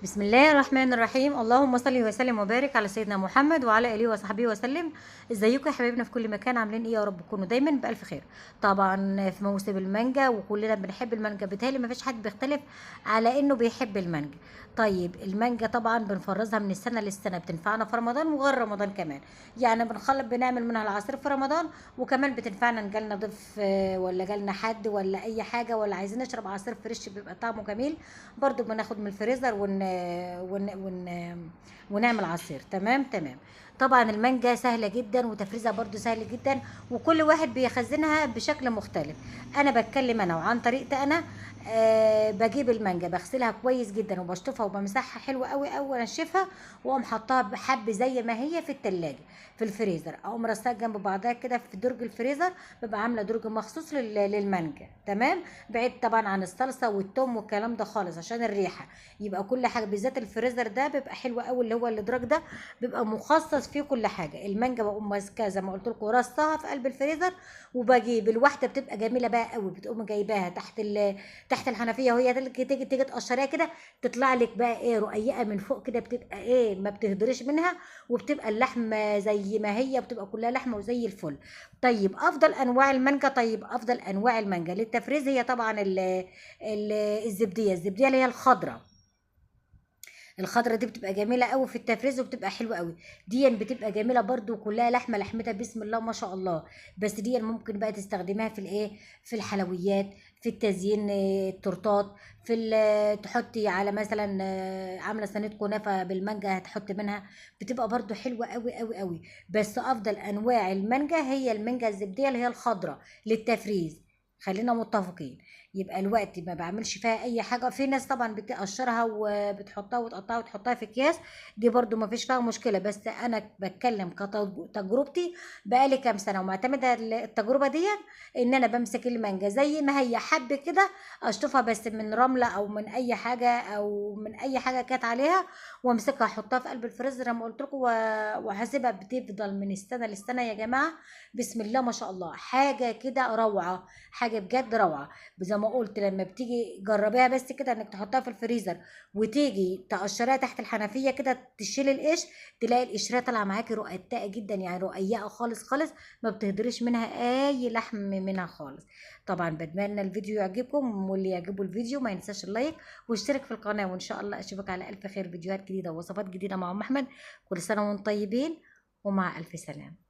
بسم الله الرحمن الرحيم. اللهم صل وسلم وبارك على سيدنا محمد وعلى اله وصحبه وسلم. ازيكم يا حبايبنا في كل مكان؟ عاملين ايه؟ يا رب تكونوا دايما بالف خير. طبعا في موسم المانجا وكلنا بنحب المانجا، بالتالي ما فيش حد بيختلف على انه بيحب المانجا. طيب المانجا طبعا بنفرزها من السنه للسنه، بتنفعنا في رمضان وغير رمضان كمان. يعني بنعمل منها العصير في رمضان، وكمان بتنفعنا ان جالنا ضيف ولا جالنا حد ولا اي حاجه، ولا عايزين نشرب عصير فريش بيبقى طعمه جميل. برضو بناخد من الفريزر ونعمل عصير. تمام. طبعا المانجا سهله جدا وتفريزها برضو سهل جدا، وكل واحد بيخزنها بشكل مختلف. انا بتكلم انا وعن طريقتي انا. بجيب المانجا بغسلها كويس جدا وبشطفها وبمسحها حلو قوي قوي وانشفها، واقوم حطها بحب زي ما هي في التلاجة في الفريزر، اقوم رصاها جنب بعضها كده في درج الفريزر. ببقى عامله درج مخصوص للمانجا. تمام. بعيد طبعا عن الصلصه والثوم والكلام ده خالص عشان الريحه. يبقى كل حاجه بالذات الفريزر ده بيبقى حلو قوي، اللي هو الادراج ده بيبقى مخصص فيه كل حاجه. المانجا بقوم ماسكاها زي ما قلت لكم رصاها في قلب الفريزر، وبجيب الواحده بتبقى جميله بقى قوي، بتقوم جايباها تحت الحنفيه، وهي تيجي تقشريها كده، تطلع لك بقى ايه رقيقه من فوق كده، بتبقى ايه ما بتهدرش منها، وبتبقى اللحمه زي ما هي، بتبقى كلها لحمه وزي الفل. طيب افضل انواع المانجا للتفريز هي طبعا ال- الزبديه اللي هي الخضره دي بتبقى جميله قوي في التفريز وبتبقى حلوه قوي. دي بتبقى جميله برضو وكلها لحمتها بسم الله ما شاء الله. بس دي ممكن بقى تستخدمها في الايه، في الحلويات، في التزيين، التورتات، تحطي على مثلا عامله صينيه كنافه بالمانجا هتحطي منها، بتبقى برضو حلوه قوي قوي قوي. بس افضل انواع المانجا هي المانجا الزبديه اللي هي الخضراء للتفريز. خلينا متفقين. يبقى الوقت ما بعملش فيها اي حاجه. في ناس طبعا بتقشرها وبتحطها وتقطعها وتحطها في اكياس، دي برضو ما فيش فيها مشكله. بس انا بتكلم كتجربتي، بقالي كام سنه ومعتمده التجربه دي، ان انا بمسك المانجا زي ما هي حب كده، اشطفها بس من رمله او من اي حاجه او من اي حاجه كانت عليها، وامسكها احطها في قلب الفريزر زي ما قلت لكم، وهسيبها بتفضل من السنه للسنه يا جماعه. بسم الله ما شاء الله، حاجه كده روعه، حاجه بجد روعه. زي ما قلت لما بتيجي جربيها بس كده انك تحطها في الفريزر، وتيجي تقشريها تحت الحنفيه كده، تشيل القش، تلاقي القشره طالعه معاكي رقيقه جدا، يعني رقيقه خالص خالص، ما بتهدريش منها اي لحم منها خالص. طبعا بتمنى الفيديو يعجبكم، واللي يعجبه الفيديو ما ينساش اللايك واشترك في القناه، وان شاء الله اشوفك على الف خير، فيديوهات جديده ووصفات جديده مع ام احمد. كل سنه وانتم طيبين، ومع الف سلامه.